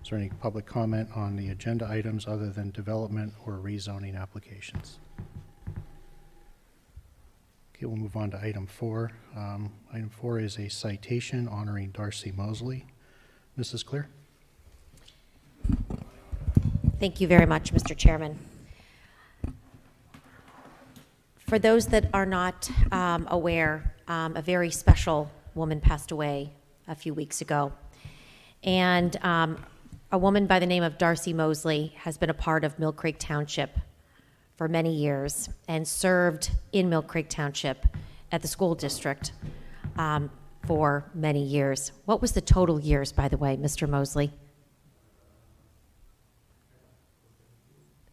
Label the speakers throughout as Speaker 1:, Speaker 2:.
Speaker 1: Is there any public comment on the agenda items other than development or rezoning applications? Okay, we'll move on to item 4. Item 4 is a citation honoring Darcy Mosley. Mrs. Clear.
Speaker 2: Thank you very much, Mr. Chairman. For those that are not aware, a very special woman passed away a few weeks ago. And a woman by the name of Darcy Mosley has been a part of Mill Creek Township for many years and served in Mill Creek Township at the school district for many years. What was the total years, by the way, Mr. Mosley?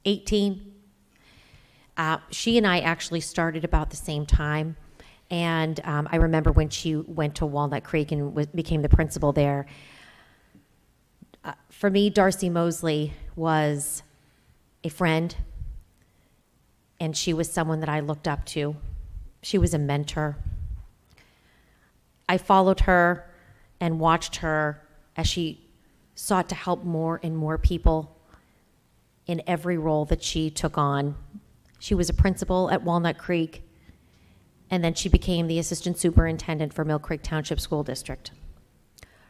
Speaker 2: 18? She and I actually started about the same time, and I remember when she went to Walnut Creek and became the principal there. For me, Darcy Mosley was a friend, and she was someone that I looked up to. She was a mentor. I followed her and watched her as she sought to help more and more people in every role that she took on. She was a principal at Walnut Creek, and then she became the assistant superintendent for Mill Creek Township School District.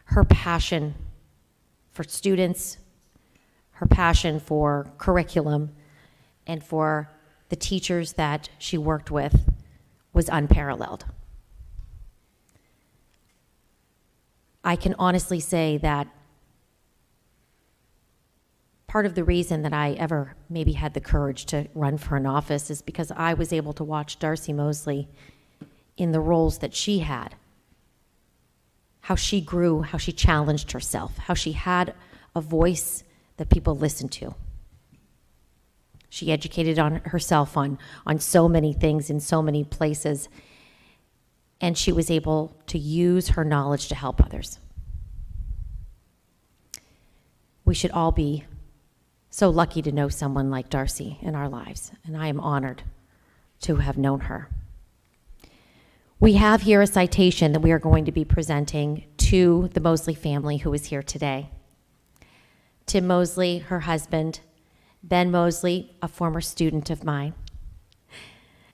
Speaker 2: Her passion for students, her passion for curriculum, and for the teachers that she worked with was unparalleled. I can honestly say that part of the reason that I ever maybe had the courage to run for an office is because I was able to watch Darcy Mosley in the roles that she had, how she grew, how she challenged herself, how she had a voice that people listened to. She educated herself on so many things in so many places, and she was able to use her knowledge to help others. We should all be so lucky to know someone like Darcy in our lives, and I am honored to have known her. We have here a citation that we are going to be presenting to the Mosley family who is here today. Tim Mosley, her husband, Ben Mosley, a former student of mine,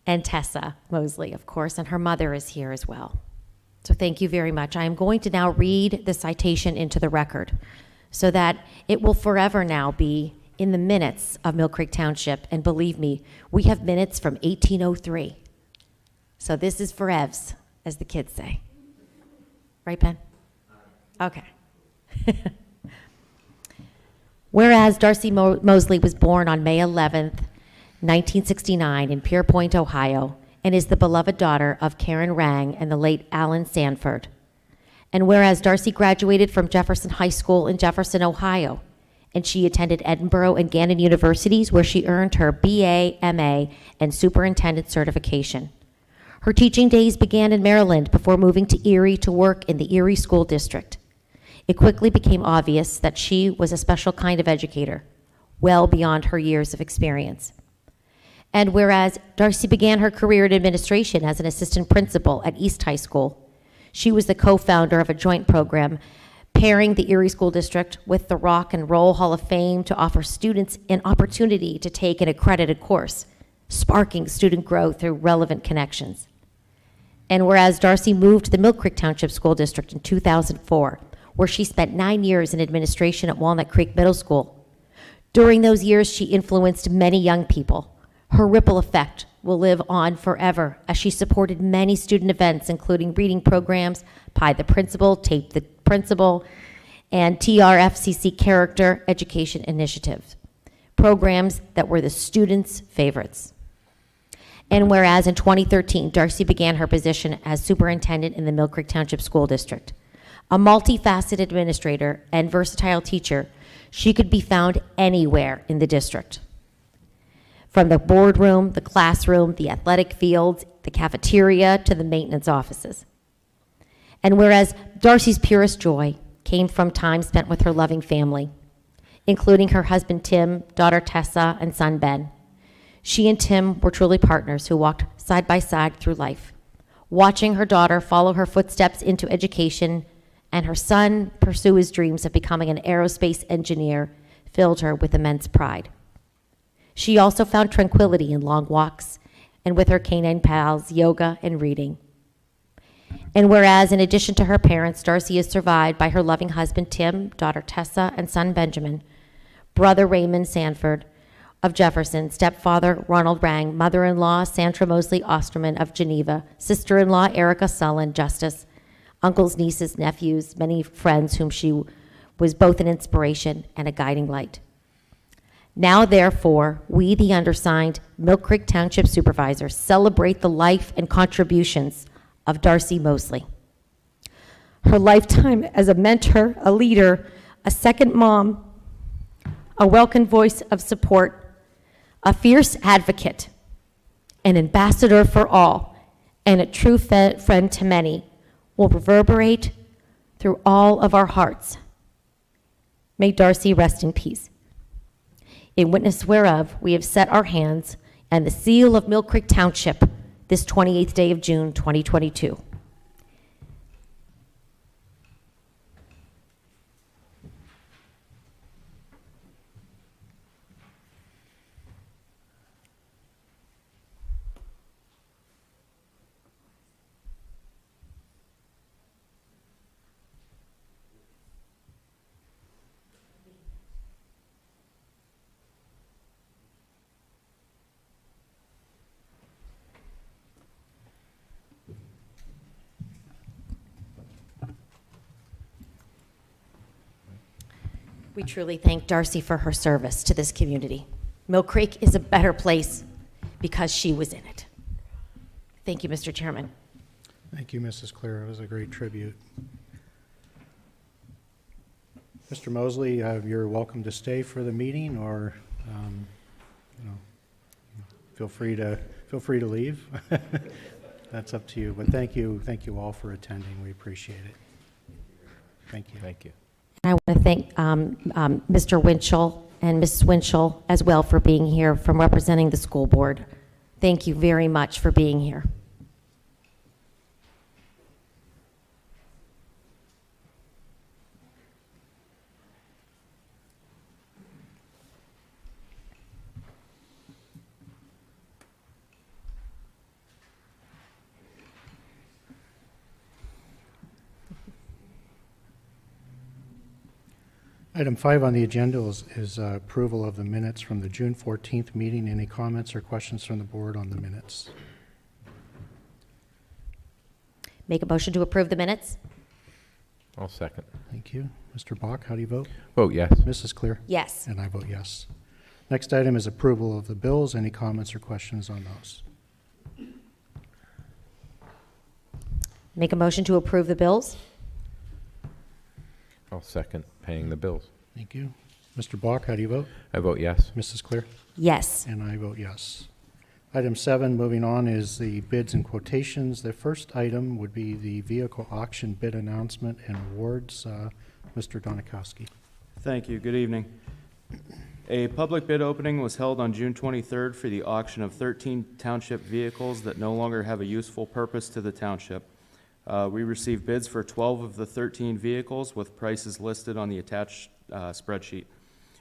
Speaker 2: and Tessa Mosley, of course, and her mother is here as well. So thank you very much. I am going to now read the citation into the record so that it will forever now be in the minutes of Mill Creek Township, and believe me, we have minutes from 1803. So this is forevs, as the kids say. Right, Ben? Okay. Whereas Darcy Mosley was born on May 11th, 1969 in Pierpoint, Ohio, and is the beloved daughter of Karen Rang and the late Alan Sanford. And whereas Darcy graduated from Jefferson High School in Jefferson, Ohio, and she attended Edinburgh and Gannon Universities, where she earned her BA, MA, and superintendent certification. Her teaching days began in Maryland before moving to Erie to work in the Erie School District. It quickly became obvious that she was a special kind of educator, well beyond her years of experience. And whereas Darcy began her career in administration as an assistant principal at East High School, she was the co-founder of a joint program pairing the Erie School District with the Rock and Roll Hall of Fame to offer students an opportunity to take an accredited course, sparking student growth through relevant connections. And whereas Darcy moved to the Mill Creek Township School District in 2004, where she spent 9 years in administration at Walnut Creek Middle School. During those years, she influenced many young people. Her ripple effect will live on forever as she supported many student events, including reading programs, Pie the Principal, Tape the Principal, and TRFCC Character Education Initiative, programs that were the students' favorites. And whereas in 2013, Darcy began her position as superintendent in the Mill Creek Township School District. A multifaceted administrator and versatile teacher, she could be found anywhere in the district. From the boardroom, the classroom, the athletic fields, the cafeteria, to the maintenance offices. And whereas Darcy's purest joy came from time spent with her loving family, including her husband Tim, daughter Tessa, and son Ben, she and Tim were truly partners who walked side by side through life, watching her daughter follow her footsteps into education and her son pursue his dreams of becoming an aerospace engineer filled her with immense pride. She also found tranquility in long walks and with her canine pals, yoga and reading. And whereas, in addition to her parents, Darcy is survived by her loving husband, Tim, daughter Tessa, and son Benjamin, brother Raymond Sanford of Jefferson, stepfather Ronald Rang, mother-in-law Sandra Mosley Osterman of Geneva, sister-in-law Erica Sullen, Justice, uncles, nieces, nephews, many friends whom she was both an inspiration and a guiding light. Now, therefore, we, the undersigned Mill Creek Township Supervisors, celebrate the life and contributions of Darcy Mosley. Her lifetime as a mentor, a leader, a second mom, a welcome voice of support, a fierce advocate, an ambassador for all, and a true friend to many, will reverberate through all of our hearts. May Darcy rest in peace. In witness whereof, we have set our hands and the seal of Mill Creek Township this 28th day of June, 2022. We truly thank Darcy for her service to this community. Mill Creek is a better place because she was in it. Thank you, Mr. Chairman.
Speaker 1: Thank you, Mrs. Clear. It was a great tribute. Mr. Mosley, you're welcome to stay for the meeting, or feel free to leave. That's up to you. But thank you all for attending. We appreciate it. Thank you.
Speaker 3: Thank you.
Speaker 2: I want to thank Mr. Winchell and Mrs. Winchell as well for being here, from representing the school board. Thank you very much for being here.
Speaker 1: Item 5 on the agenda is approval of the minutes from the June 14th meeting. Any comments or questions from the board on the minutes?
Speaker 2: Make a motion to approve the minutes?
Speaker 3: I'll second.
Speaker 1: Thank you. Mr. Bach, how do you vote?
Speaker 3: Vote yes.
Speaker 1: Mrs. Clear?
Speaker 2: Yes.
Speaker 1: And I vote yes. Next item is approval of the bills. Any comments or questions on those?
Speaker 2: Make a motion to approve the bills?
Speaker 3: I'll second paying the bills.
Speaker 1: Thank you. Mr. Bach, how do you vote?
Speaker 3: I vote yes.
Speaker 1: Mrs. Clear?
Speaker 2: Yes.
Speaker 1: And I vote yes. Item 7, moving on, is the bids and quotations. The first item would be the vehicle auction bid announcement and awards. Mr. Donikowski.
Speaker 4: Thank you. Good evening. A public bid opening was held on June 23rd for the auction of 13 township vehicles that no longer have a useful purpose to the township. We received bids for 12 of the 13 vehicles with prices listed on the attached spreadsheet.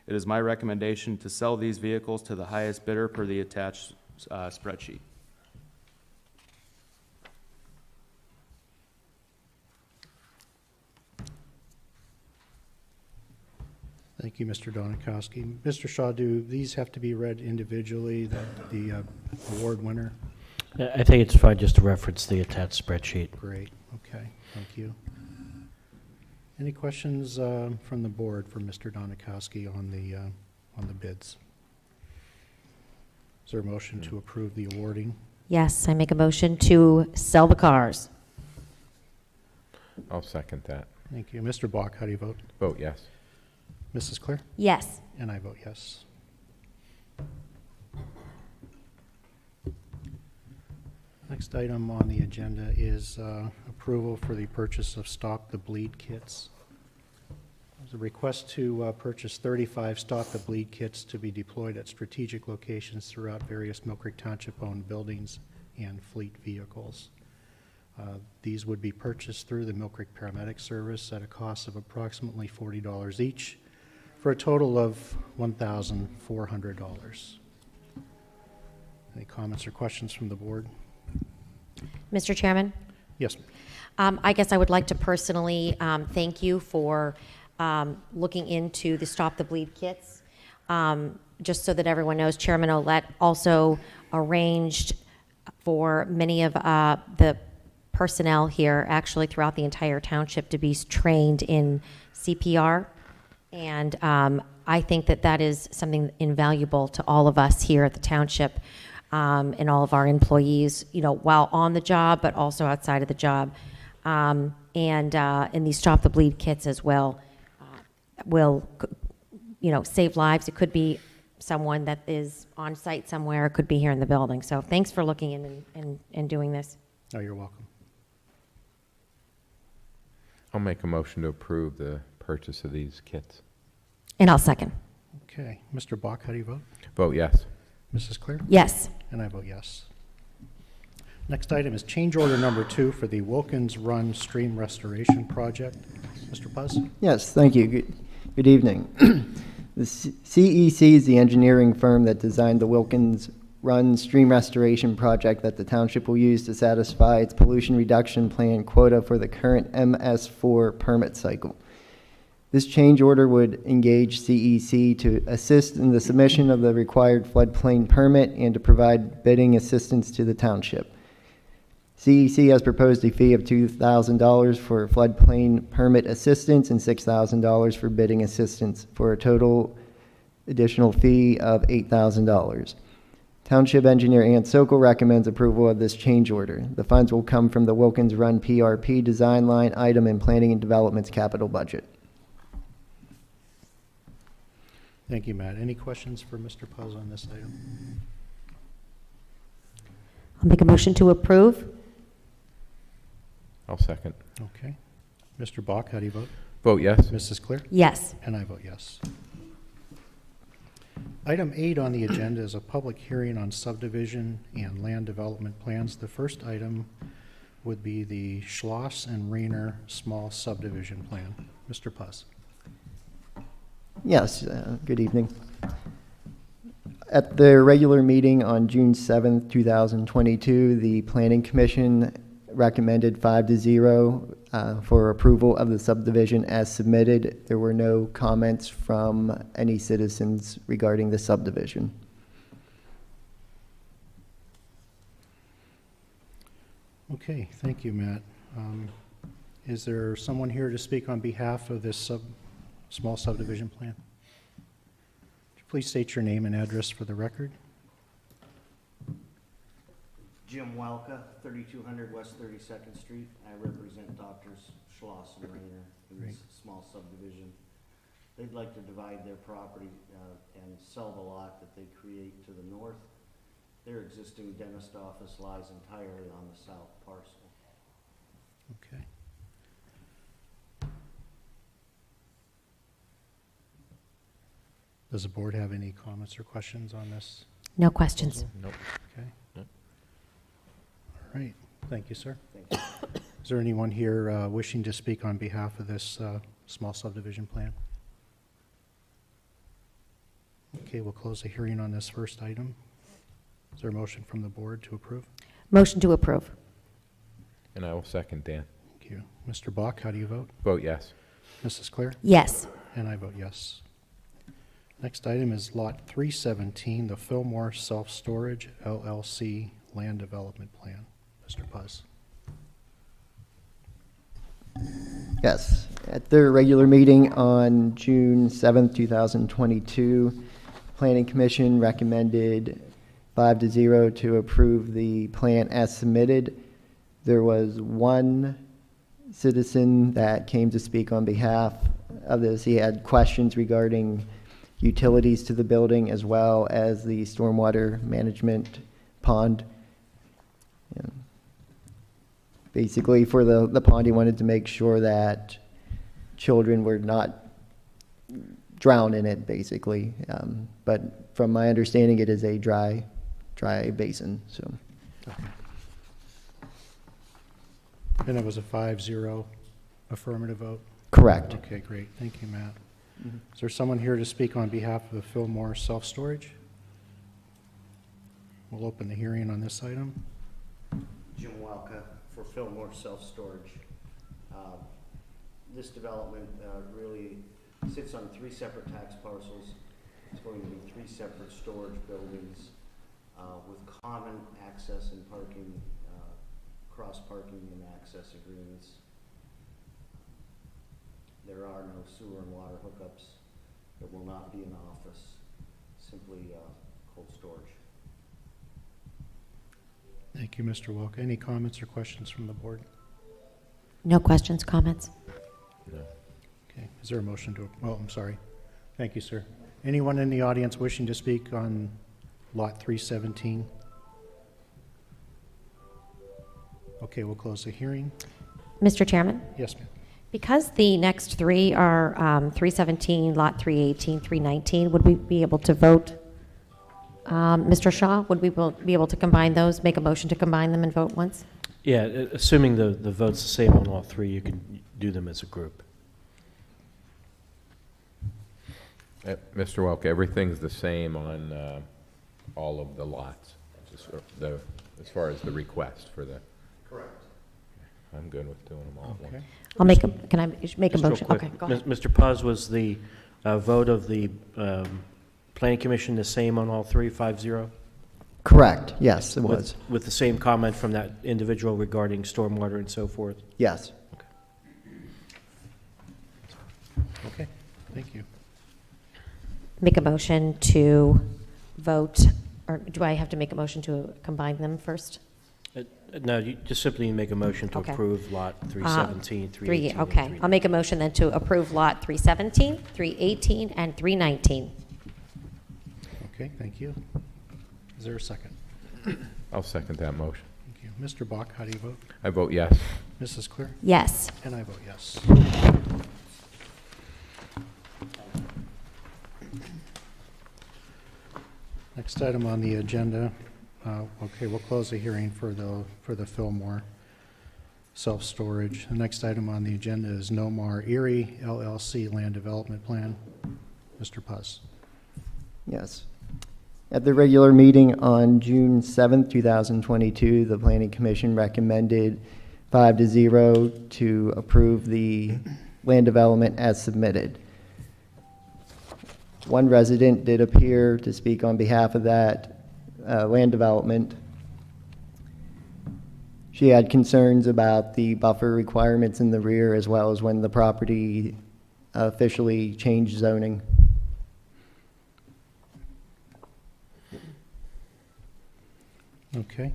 Speaker 4: It is my recommendation to sell these vehicles to the highest bidder per the attached spreadsheet.
Speaker 1: Thank you, Mr. Donikowski. Mr. Shaw, do these have to be read individually, the award winner?
Speaker 5: I think it's fine just to reference the attached spreadsheet.
Speaker 1: Great. Okay. Thank you. Any questions from the board for Mr. Donikowski on the bids? Is there a motion to approve the awarding?
Speaker 2: Yes, I make a motion to sell the cars.
Speaker 3: I'll second that.
Speaker 1: Thank you. Mr. Bach, how do you vote?
Speaker 3: Vote yes.
Speaker 1: Mrs. Clear?
Speaker 2: Yes.
Speaker 1: And I vote yes. Next item on the agenda is approval for the purchase of Stop the Bleed kits. There's a request to purchase 35 Stop the Bleed kits to be deployed at strategic locations throughout various Mill Creek Township-owned buildings and fleet vehicles. These would be purchased through the Mill Creek Paramedic Service at a cost of approximately $40 each, for a total of $1,400. Any comments or questions from the board?
Speaker 2: Mr. Chairman?
Speaker 1: Yes.
Speaker 2: I guess I would like to personally thank you for looking into the Stop the Bleed kits. Just so that everyone knows, Chairman Olet also arranged for many of the personnel here, actually throughout the entire township, to be trained in CPR. And I think that that is something invaluable to all of us here at the township and all of our employees, you know, while on the job, but also outside of the job. And these Stop the Bleed kits as well will, you know, save lives. It could be someone that is on site somewhere, it could be here in the building. So thanks for looking in and doing this.
Speaker 1: Oh, you're welcome.
Speaker 3: I'll make a motion to approve the purchase of these kits.
Speaker 2: And I'll second.
Speaker 1: Okay. Mr. Bach, how do you vote?
Speaker 3: Vote yes.
Speaker 1: Mrs. Clear?
Speaker 2: Yes.
Speaker 1: And I vote yes. Next item is change order number 2 for the Wilkins Run Stream Restoration Project. Mr. Puz?
Speaker 6: Yes, thank you. Good evening. The CEC is the engineering firm that designed the Wilkins Run Stream Restoration Project that the township will use to satisfy its pollution reduction plan quota for the current MS4 permit cycle. This change order would engage CEC to assist in the submission of the required floodplain permit and to provide bidding assistance to the township. CEC has proposed a fee of $2,000 for floodplain permit assistance and $6,000 for bidding assistance, for a total additional fee of $8,000. Township engineer Ann Sokol recommends approval of this change order. The funds will come from the Wilkins Run PRP design line item in Planning and Development's capital budget.
Speaker 1: Thank you, Matt. Any questions for Mr. Puz on this item?
Speaker 2: I'll make a motion to approve.
Speaker 3: I'll second.
Speaker 1: Okay. Mr. Bach, how do you vote?
Speaker 3: Vote yes.
Speaker 1: Mrs. Clear?
Speaker 2: Yes.
Speaker 1: And I vote yes. Item 8 on the agenda is a public hearing on subdivision and land development plans. The first item would be the Schloss and Rainer small subdivision plan. Mr. Puz?
Speaker 6: Yes, good evening. At the regular meeting on June 7th, 2022, the Planning Commission recommended 5-0 for approval of the subdivision as submitted. There were no comments from any citizens regarding the subdivision.
Speaker 1: Okay, thank you, Matt. Is there someone here to speak on behalf of this small subdivision plan? Would you please state your name and address for the record?
Speaker 7: Jim Welka, 3200 West 32nd Street. I represent Doctors Schloss and Rainer in this small subdivision. They'd like to divide their property and sell the lot that they create to the north. Their existing dentist office lies entirely on the south parcel.
Speaker 1: Okay. Does the board have any comments or questions on this?
Speaker 2: No questions.
Speaker 3: Nope.
Speaker 1: Okay.
Speaker 3: Nope.
Speaker 1: All right. Thank you, sir.
Speaker 7: Thank you.
Speaker 1: Is there anyone here wishing to speak on behalf of this small subdivision plan? Okay, we'll close the hearing on this first item. Is there a motion from the board to approve?
Speaker 2: Motion to approve.
Speaker 3: And I will second Dan.
Speaker 1: Thank you. Mr. Bach, how do you vote?
Speaker 3: Vote yes.
Speaker 1: Mrs. Clear?
Speaker 2: Yes.
Speaker 1: And I vote yes. Next item is Lot 317, the Fillmore Self-Storage LLC Land Development Plan. Mr. Puz.
Speaker 6: Yes, at their regular meeting on June 7th, 2022, Planning Commission recommended 5-0 to approve the plan as submitted. There was one citizen that came to speak on behalf of this. He had questions regarding utilities to the building as well as the stormwater management pond. And basically, for the pond, he wanted to make sure that children were not drowned in it, basically. But from my understanding, it is a dry basin. So,
Speaker 1: And it was a 5-0 affirmative vote?
Speaker 6: Correct.
Speaker 1: Okay, great. Thank you, Matt. Is there someone here to speak on behalf of Fillmore Self-Storage? We'll open the hearing on this item.
Speaker 7: Jim Welka for Fillmore Self-Storage. This development really sits on 3 separate tax parcels. It's going to be 3 separate storage buildings with common access and parking, cross-parking and access agreements. There are no sewer and water hookups. There will not be an office, simply cold storage.
Speaker 1: Thank you, Mr. Welk. Any comments or questions from the board?
Speaker 2: No questions, comments?
Speaker 3: No.
Speaker 1: Okay, is there a motion to, oh, I'm sorry. Thank you, sir. Anyone in the audience wishing to speak on Lot 317? Okay, we'll close the hearing.
Speaker 2: Mr. Chairman?
Speaker 1: Yes, ma'am.
Speaker 2: Because the next 3 are 317, Lot 318, 319, would we be able to vote? Mr. Shaw, would we be able to combine those, make a motion to combine them and vote once?
Speaker 5: Yeah, assuming the vote's the same on all 3, you can do them as a group.
Speaker 3: Mr. Welk, everything's the same on all of the lots, just as far as the request for the...
Speaker 7: Correct.
Speaker 3: I'm good with doing them all at
Speaker 1: Okay.
Speaker 3: once.
Speaker 2: I'll make a, can I make a
Speaker 5: Just real
Speaker 2: motion?
Speaker 5: quick,
Speaker 2: Okay, go ahead.
Speaker 5: Mr. Paz, was the vote of the Planning Commission the same on all 3, 5-0?
Speaker 6: Correct. Yes, it was.
Speaker 5: With the same comment from that individual regarding stormwater and so forth?
Speaker 6: Yes.
Speaker 1: Okay, thank you.
Speaker 2: Make a motion to vote, or do I have to make a motion to combine them first?
Speaker 5: No, you just simply make a motion to
Speaker 2: Okay.
Speaker 5: approve Lot 317, 318, and
Speaker 2: Okay,
Speaker 5: 319.
Speaker 2: I'll make a motion then to approve Lot 317, 318, and 319.
Speaker 1: Okay, thank you. Is there a second?
Speaker 3: I'll second that motion.
Speaker 1: Thank you. Mr. Bach, how do you vote?
Speaker 3: I vote yes.
Speaker 1: Mrs. Clear?
Speaker 2: Yes.
Speaker 1: And I vote yes. Next item on the agenda, okay, we'll close the hearing for the Fillmore self-storage. The next item on the agenda is Nomar Erie LLC Land Development Plan. Mr. Puz.
Speaker 6: Yes. At the regular meeting on June 7th, 2022, the Planning Commission recommended 5-0 to approve the land development as submitted. One resident did appear to speak on behalf of that land development. She had concerns about the buffer requirements in the rear as well as when the property officially changed zoning.
Speaker 1: Okay.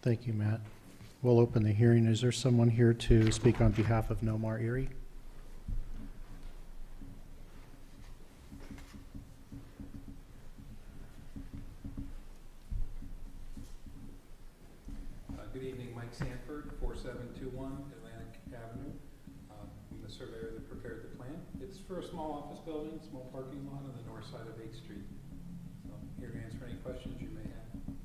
Speaker 1: Thank you, Matt. We'll open the hearing. Is there someone here to speak on behalf of Nomar Erie?
Speaker 8: Good evening, Mike Sanford, 4721 Atlantic Avenue. I'm the surveyor that prepared the plan. It's for a small office building, small parking lot on the north side of 8th Street. So I'm here to answer any questions you may have.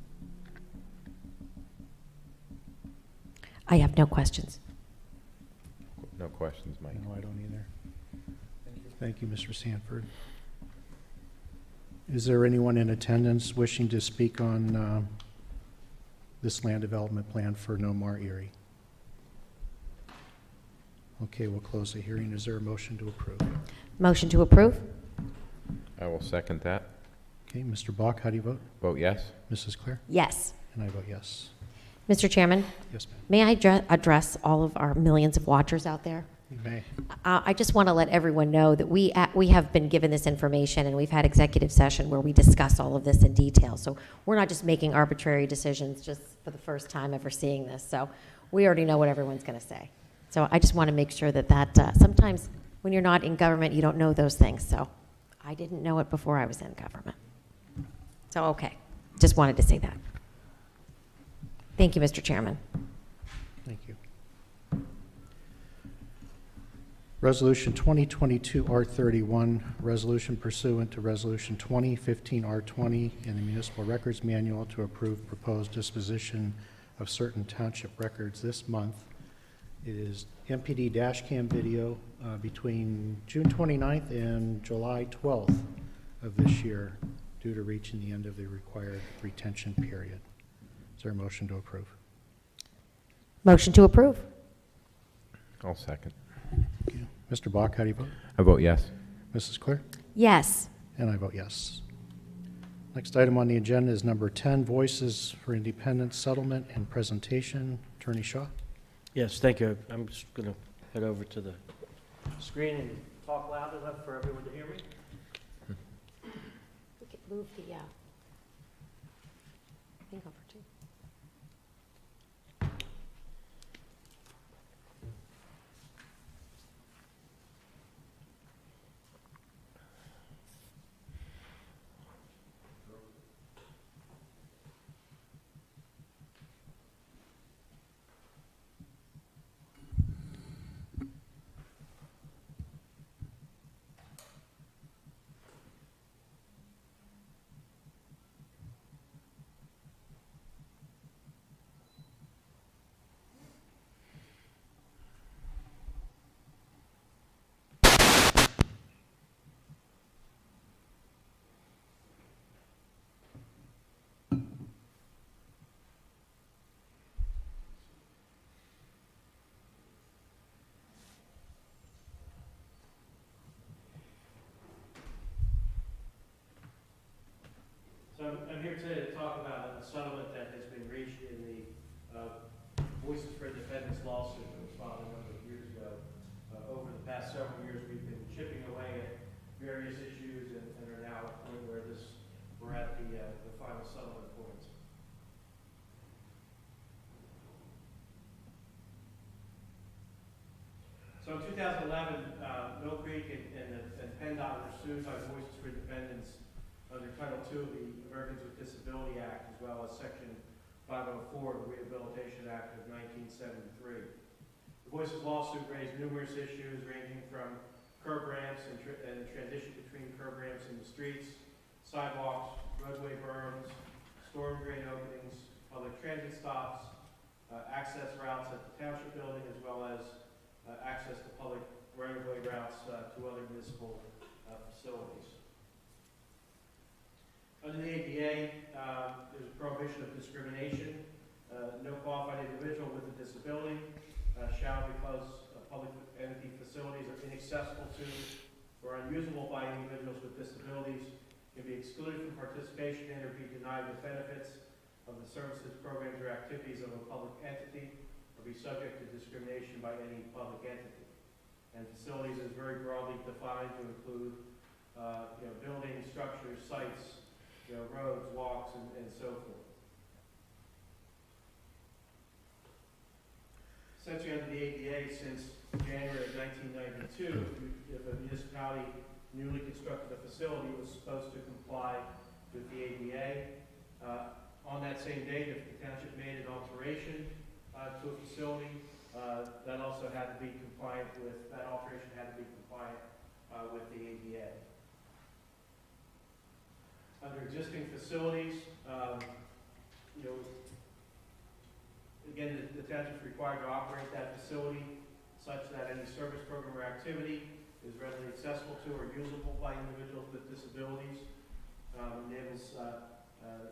Speaker 2: I have no questions.
Speaker 3: No questions, Mike.
Speaker 1: No, I don't either.
Speaker 8: Thank you.
Speaker 1: Thank you, Mr. Sanford. Is there anyone in attendance wishing to speak on this land development plan for Nomar Erie? Okay, we'll close the hearing. Is there a motion to approve?
Speaker 2: Motion to approve?
Speaker 3: I will second that.
Speaker 1: Okay, Mr. Bach, how do you vote?
Speaker 3: Vote yes.
Speaker 1: Mrs. Claire?
Speaker 2: Yes.
Speaker 1: And I vote yes.
Speaker 2: Mr. Chairman,
Speaker 1: Yes, ma'am.
Speaker 2: may I address all of our millions of watchers out there?
Speaker 1: You may.
Speaker 2: I just want to let everyone know that we have been given this information, and we've had executive session where we discuss all of this in detail. So we're not just making arbitrary decisions just for the first time ever seeing this. So we already know what everyone's going to say. So I just want to make sure that sometimes when you're not in government, you don't know those things. So I didn't know it before I was in government. So, okay. Just wanted to say that. Thank you, Mr. Chairman.
Speaker 1: Thank you. Resolution 2022 R31, resolution pursuant to Resolution 2015 R20 in the Municipal Records Manual to approve proposed disposition of certain township records this month It is MPD dash cam video between June 29th and July 12th of this year due to reaching the end of the required retention period. Is there a motion to approve?
Speaker 2: Motion to approve.
Speaker 3: I'll second.
Speaker 1: Thank you. Mr. Bach, how do you vote?
Speaker 3: I vote yes.
Speaker 1: Mrs. Claire?
Speaker 2: Yes.
Speaker 1: And I vote yes. Next item on the agenda is number 10, Voices for Independence Settlement and Presentation. Attorney Shaw?
Speaker 5: Yes, thank you. I'm just going to head over to the screen and talk loud enough for everyone to hear me.
Speaker 2: We could move the thing over too.
Speaker 5: So I'm here today to talk about a settlement that has been reached in the Voices for Independence lawsuit that was filed a number of years ago. Over the past several years, we've been chipping away at various issues and are now at a point where we're at the final settlement point. So in 2011, Mill Creek and PennDOT were sued by Voices for Independence under Title II of the Americans with Disability Act, as well as Section 504 of the Rehabilitation Act of 1973. The Voices lawsuit raised numerous issues ranging from curb ramps and the transition between curb ramps in the streets, sidewalks, roadway berms, storm drain openings, public transit stops, access routes at the township building, as well as access to public right-of-way routes to other municipal facilities. Under the ADA, there's a prohibition of discrimination. No qualified individual with a disability shall, because public entity facilities are inaccessible to or unusable by individuals with disabilities, can be excluded from participation in or be denied the benefits of the services, programs, or activities of a public entity, or be subject to discrimination by any public entity. And facilities is very broadly defined to include buildings, structures, sites, roads, walks, and so forth. Essentially, under the ADA, since January of 1992, if a municipality newly constructed a facility, it was supposed to comply with the ADA. On that same date, if the township made an alteration to a facility, that also had to be compliant with, that alteration had to be compliant with the ADA. Under existing facilities, again, the township is required to operate that facility such that any service program or activity is readily accessible to or usable by individuals with disabilities. Enables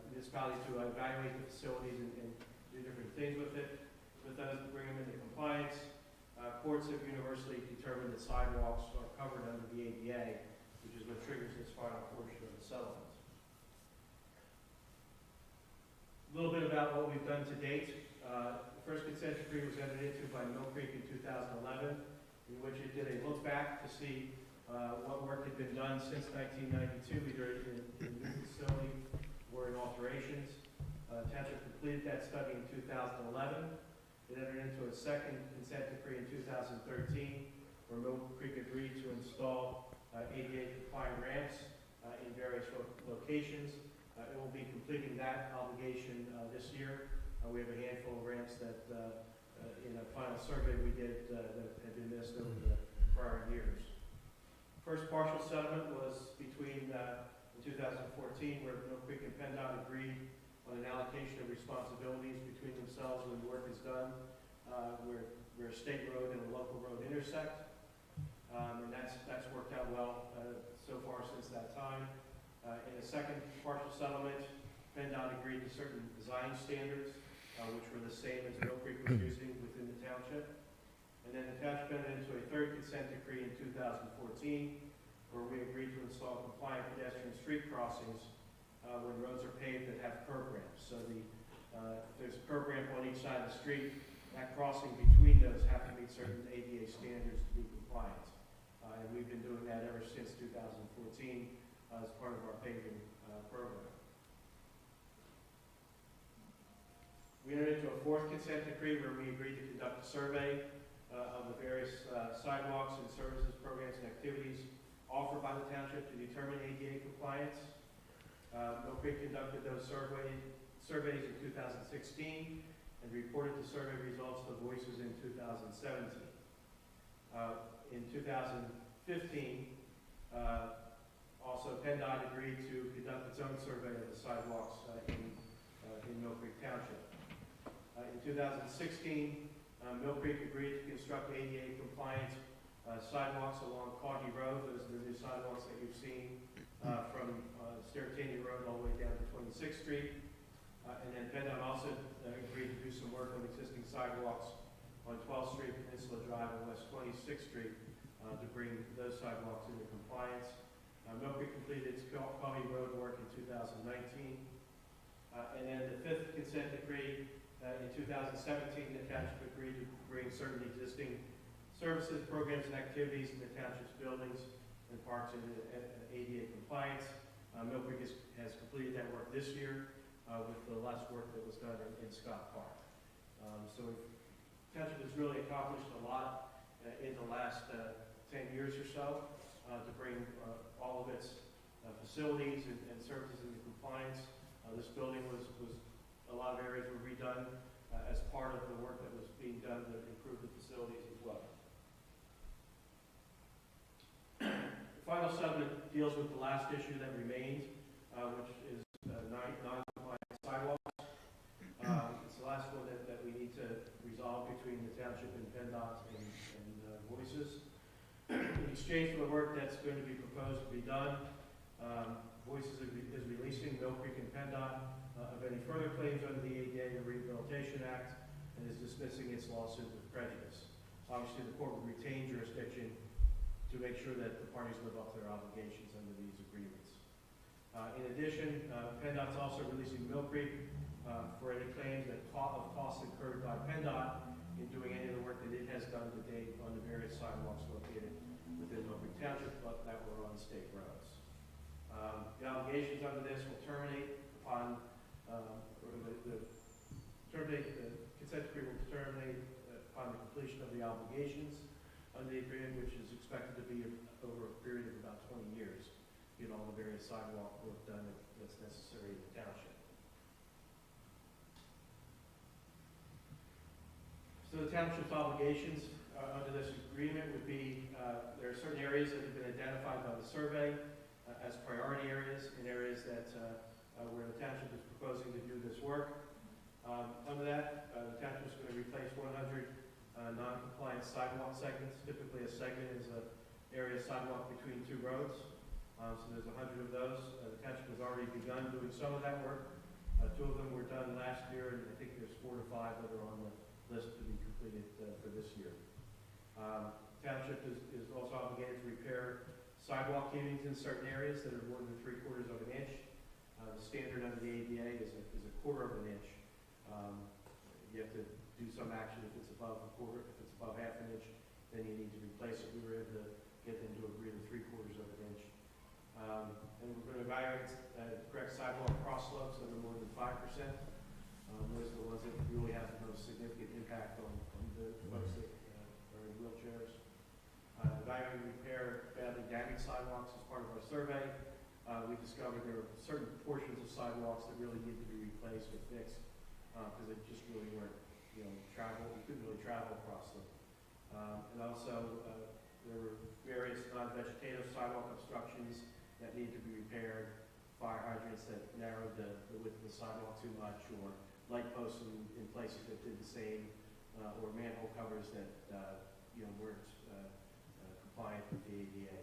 Speaker 5: municipalities to evaluate the facilities and do different things with it. With those, to bring them into compliance. Courts have universally determined that sidewalks are covered under the ADA, which is what triggers this final portion of the settlement. A little bit about what we've done to date. The first consent decree was entered into by Mill Creek in 2011, in which it did a look back to see what work had been done since 1992, either in the new facility or in alterations. Township completed that study in 2011. It entered into a second consent decree in 2013, where Mill Creek agreed to install ADA compliant ramps in various locations. It will be completing that obligation this year. We have a handful of ramps that, in a final survey we did, that had been missed over the prior years. First partial settlement was between in 2014, where Mill Creek and PennDOT agreed on an allocation of responsibilities between themselves when the work is done. where a state road and a local road intersect. And that's worked out well so far since that time. In the second partial settlement, PennDOT agreed to certain design standards, which were the same as Mill Creek was using within the township. And then the township entered into a third consent decree in 2014, where we agreed to install compliant pedestrian street crossings when roads are paved that have curb ramps. So if there's a curb ramp on each side of the street, that crossing between those have to meet certain ADA standards to be compliant. And we've been doing that ever since 2014 as part of our paving program. We entered into a fourth consent decree where we agreed to conduct a survey of the various sidewalks and services, programs, and activities offered by the township to determine ADA compliance. Mill Creek conducted those surveys in 2016 and reported the survey results to Voices in 2017. In 2015, also PennDOT agreed to conduct its own survey of the sidewalks in Mill Creek Township. In 2016, Mill Creek agreed to construct ADA compliant sidewalks along Caughey Road. Those are the new sidewalks that you've seen from Stertania Road all the way down to 26th Street. And then PennDOT also agreed to do some work on existing sidewalks on 12th Street, Peninsula Drive, and West 26th Street to bring those sidewalks into compliance. Mill Creek completed its Caughey Road work in 2019. And then the fifth consent decree in 2017, the township agreed to bring certain existing services, programs, and activities in the township's buildings and parks into ADA compliance. Mill Creek has completed that work this year with the last work that was done in Scott Park. So the township has really accomplished a lot in the last 10 years or so to bring all of its facilities and services into compliance. This building was a lot of areas were redone as part of the work that was being done to improve the facilities as well. The final settlement deals with the last issue that remained, which is non-compliant sidewalks. It's the last one that we need to resolve between the township and PennDOT and Voices. In exchange for the work that's going to be proposed to be done, Voices is releasing Mill Creek and PennDOT of any further claims under the ADA and Rehabilitation Act and is dismissing its lawsuit with prejudice. Obviously, the court will retain jurisdiction to make sure that the parties live up to their obligations under these agreements. In addition, PennDOT's also releasing Mill Creek for any claims of costs incurred by PennDOT in doing any of the work that it has done to date on the various sidewalks located within Mill Creek Township, but that were on state roads. The obligations under this will terminate upon, the consent decree will terminate upon the completion of the obligations under the agreement, which is expected to be over a period of about 20 years, get all the various sidewalk work done that's necessary in the township. So the township's obligations under this agreement would be, there are certain areas that have been identified by the survey as priority areas, and areas that where the township is proposing to do this work. Under that, the township is going to replace 100 non-compliant sidewalk segments. Typically, a segment is an area of sidewalk between two roads. So there's 100 of those. The township has already begun doing some of that work. 2 of them were done last year, and I think there's 4 to 5 that are on the list to be completed for this year. Township is also obligated to repair sidewalk heavings in certain areas that are more than 3/4 of an inch. The standard under the ADA is a 1/4 of an inch. You have to do some action if it's above a quarter. If it's above half an inch, then you need to replace it. We were able to get them to agree to 3/4 of an inch. And we're going to evaluate correct sidewalk cross slopes that are more than 5%. Those are the ones that really have the most significant impact on the folks that are in wheelchairs. Evaluate and repair badly damaged sidewalks as part of our survey. We discovered there were certain portions of sidewalks that really need to be replaced or fixed because they just really weren't, you couldn't really travel across them. And also, there were various non-vegetative sidewalk obstructions that need to be repaired, fire hydrants that narrowed the width of the sidewalk too much, or light posts in places that did the same, or manhole covers that, weren't compliant with the ADA.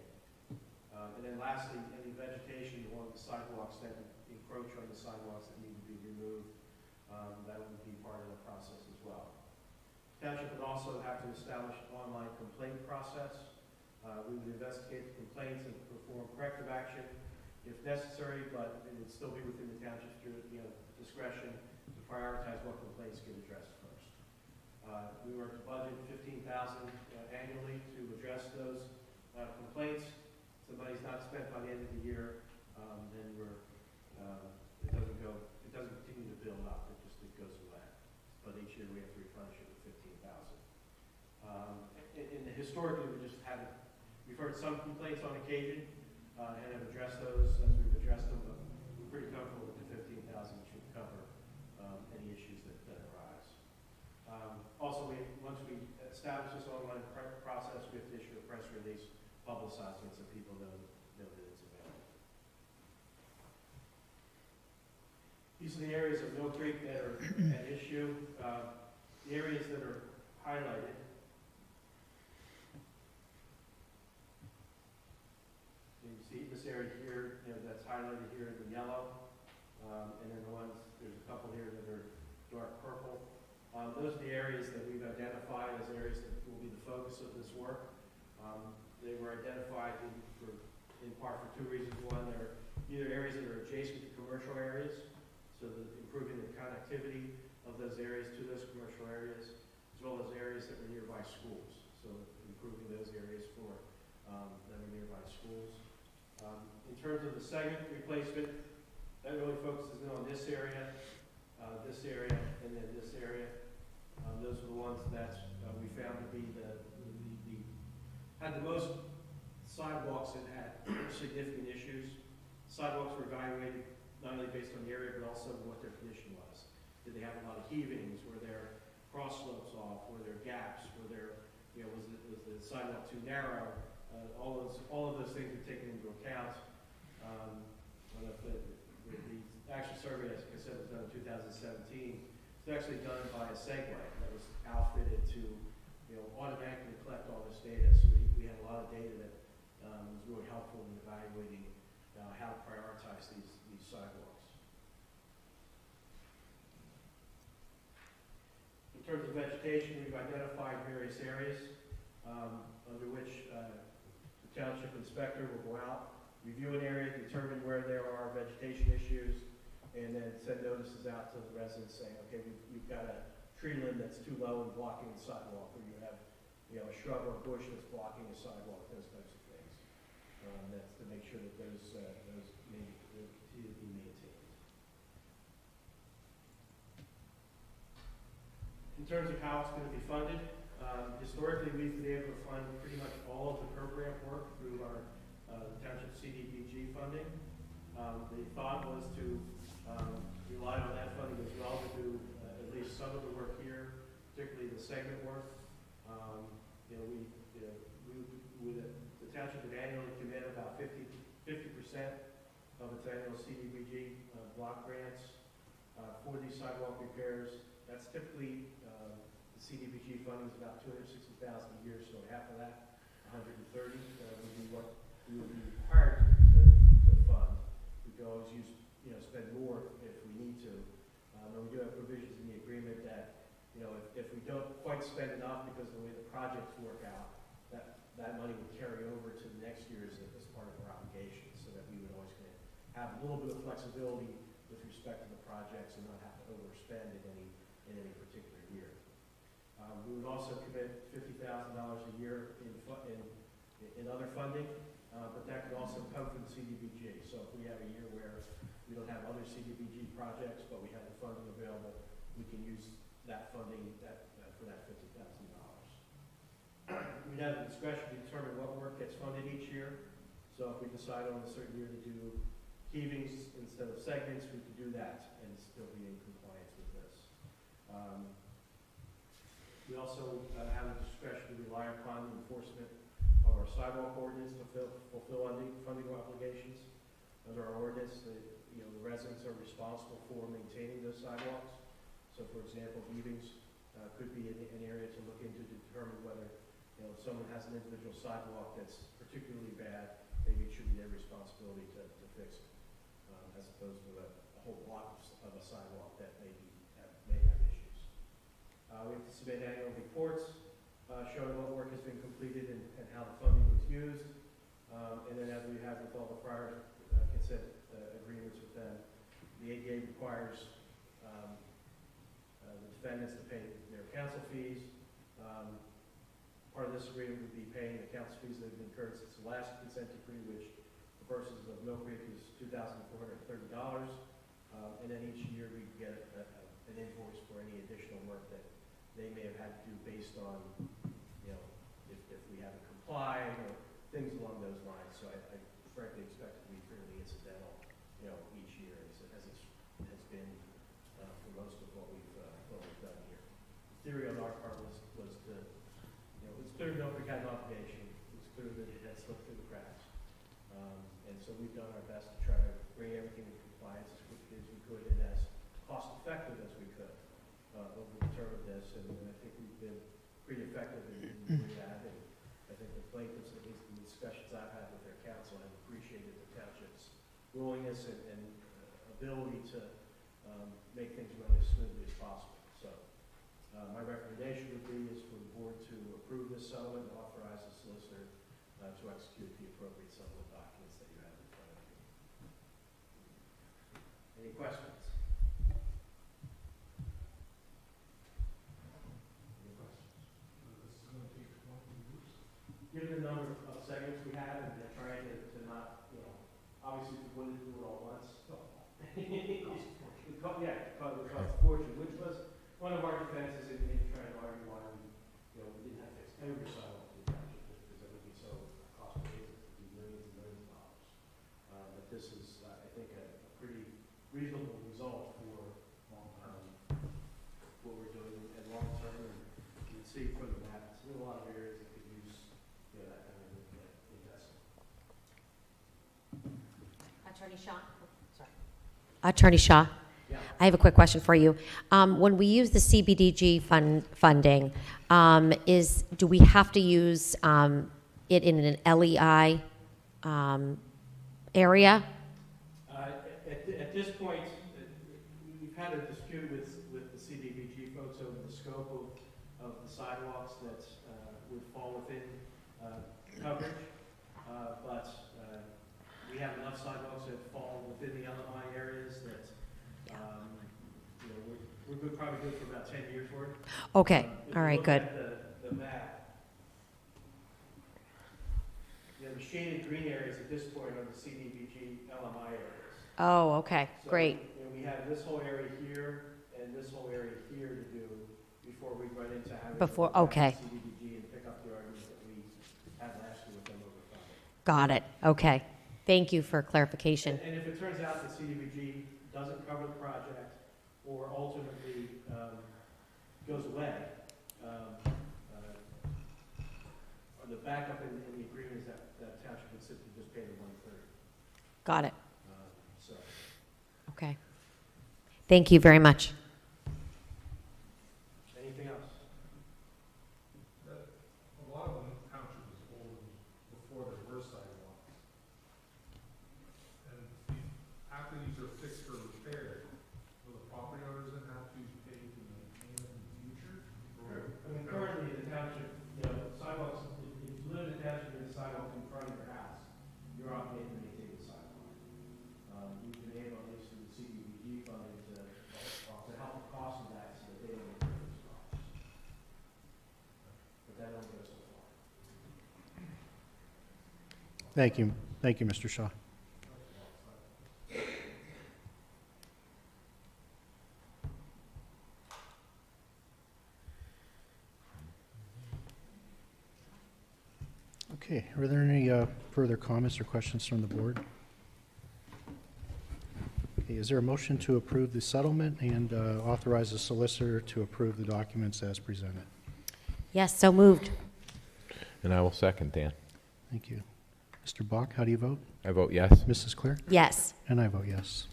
Speaker 5: And then lastly, any vegetation along the sidewalks that encroach on the sidewalks that need to be removed, that would be part of the process as well. Township would also have to establish an online complaint process. We would investigate the complaints and perform corrective action if necessary, but it would still be within the township's discretion to prioritize what complaints get addressed first. We were to budget $15,000 annually to address those complaints. If the money's not spent by the end of the year, then it doesn't continue to build up. It goes away. But each year we have to replenish it with $15,000. Historically, we've heard some complaints on occasion and have addressed those as we've addressed them, but we're pretty comfortable with the $15,000 should cover any issues that arise. Also, once we establish this online process, we have to issue a press release publicizing it so people know that it's available. These are the areas of Mill Creek that are at issue. The areas that are highlighted. You can see this area here, that's highlighted here in the yellow, and then there's a couple here that are dark purple. Those are the areas that we've identified as areas that will be the focus of this work. They were identified in part for two reasons. One, they're either areas that are adjacent to commercial areas, so that improving the connectivity of those areas to those commercial areas, as well as areas that were nearby schools, so improving those areas for that are nearby schools. In terms of the segment replacement, that really focuses in on this area, and then this area. Those are the ones that we found to be had the most sidewalks that had significant issues. Sidewalks were evaluated not only based on the area, but also what their condition was. Did they have a lot of heavings? Were there cross slopes off? Were there gaps? Were there, was the sidewalk too narrow? All of those things were taken into account. The actual survey, as I said, was done in 2017. It's actually done by a Segway that was outfitted to, automatically collect all this data. So we had a lot of data that was really helpful in evaluating how to prioritize these sidewalks. In terms of vegetation, we've identified various areas under which the township inspector will go out, review an area, determine where there are vegetation issues, and then send notices out to the residents saying, okay, we've got a tree limb that's too low and blocking the sidewalk, or you have a shrub or bush that's blocking the sidewalk, those types of things. That's to make sure that those continue to be maintained. In terms of how it's going to be funded, historically we've been able to fund pretty much all of the curb ramp work through our township CDBG funding. The thought was to rely on that funding as well to do at least some of the work here, particularly the segment work. The township would annually commit about 50% of its annual CDBG block grants for these sidewalk repairs. That's typically the CDBG funding is about $260,000 a year, so half of that, $130,000, would be what we would be required to fund. We could always spend more if we need to. And we do have provisions in the agreement that, if we don't quite spend enough because of the way the projects work out, that money would carry over to the next year as part of our obligations, so that we would always have a little bit of flexibility with respect to the projects and not have to overspend in any particular year. We would also commit $50,000 a year in other funding, but that could also come from the CDBG. So if we have a year where we don't have other CDBG projects, but we have the funding available, we can use that funding for that $50,000. We have the discretion to determine what work gets funded each year. So if we decide on a certain year to do heavings instead of segments, we can do that and still be in compliance with this. We also have the discretion to rely upon the enforcement of our sidewalk ordinance to fulfill funding obligations. Under our ordinance, the residents are responsible for maintaining those sidewalks. So, for example, heavings could be an area to look into determine whether, you know, if someone has an individual sidewalk that's particularly bad, maybe it should be their responsibility to fix it, as opposed to a whole block of a sidewalk that may have issues. We have to submit annual reports showing what work has been completed and how the funding was used. And then as we have with all the prior consent agreements with them, the ADA requires the defendants to pay their counsel fees. Part of this agreement would be paying the counsel fees that have been incurred since the last consent decree, which for purposes of Mill Creek is $2,430. And then each year we get an invoice for any additional work that they may have had to do based on, you know, if we haven't complied or things along those lines. So I frankly expect it to be fairly incidental, you know, each year as it has been for most of what we've done here. The theory on our part was to, you know, it's clear Mill Creek had an obligation. It's clear that it had slipped through the cracks. And so we've done our best to try to bring everything in compliance as quickly as we could and as cost effective as we could over the term of this. And I think we've been pretty effective in doing that. And I think the plaintiffs, at least in the discussions I've had with their counsel, have appreciated the township's willingness and ability to make things run as smoothly as possible. So my recommendation would be is for the board to approve this settlement and authorize the solicitor to execute the appropriate settlement documents that you have in front of you. Any questions? Any questions? Given the number of segments we have and trying to not, you know, obviously we wouldn't do it all once. It cost a fortune, which was one of our defenses in trying to argue why we, you know, we didn't have to fix every sidewalk in the township just because it would be so cost prohibitive, it would be millions and millions of dollars. But this is, I think, a pretty reasonable result for what we're doing and long term. And you can see from the map, there's a lot of areas that could use, you know, that kind of investment.
Speaker 2: Attorney Shaw? Sorry. Attorney Shaw?
Speaker 5: Yeah.
Speaker 2: I have a quick question for you. When we use the CBDG funding, do we have to use it in an LEI area?
Speaker 5: At this point, we've had a dispute with the CDBG folks over the scope of the sidewalks that would fall within coverage, but we have enough sidewalks that fall within the LMI areas that you know, we're probably good for about 10 years worth.
Speaker 2: Okay, all right, good.
Speaker 5: If you look at the map, you know, the shaded green areas at this point are the CDBG LMI areas.
Speaker 2: Oh, okay,
Speaker 5: So,
Speaker 2: great.
Speaker 5: you know, we have this whole area here and this whole area here to do before we run into having to go back to
Speaker 2: Okay.
Speaker 5: CDBG and pick up the argument that we had last year with them over funding.
Speaker 2: Got it, okay. Thank you for clarification.
Speaker 5: And if it turns out that CDBG doesn't cover the project or ultimately goes away, the backup in the agreement is that township would simply just pay the 1/3.
Speaker 2: Got it,
Speaker 5: So
Speaker 2: okay. Thank you very much.
Speaker 5: anything else?
Speaker 9: A lot of the township was old before there were sidewalks. And after these are fixed or repaired, will the property owners then have to pay to maintain them in the future?
Speaker 5: I mean, currently, the township, you know, sidewalks, if you live in the township and the sidewalk in front of your house, you're obligated to maintain the sidewalk. We've been able, at least through the CDBG funding, to help the cost of that so that they don't incur those costs. But that only goes so far.
Speaker 1: Thank you. Thank you, Mr. Shaw. Okay, are there any further comments or questions from the board? Okay, is there a motion to approve the settlement and authorize the solicitor to approve the documents as presented?
Speaker 2: Yes, so moved.
Speaker 3: And I will second, Dan.
Speaker 1: Thank you. Mr. Bach, how do you vote?
Speaker 3: I vote yes.
Speaker 1: Mrs. Clear?
Speaker 2: Yes.
Speaker 1: And I vote yes.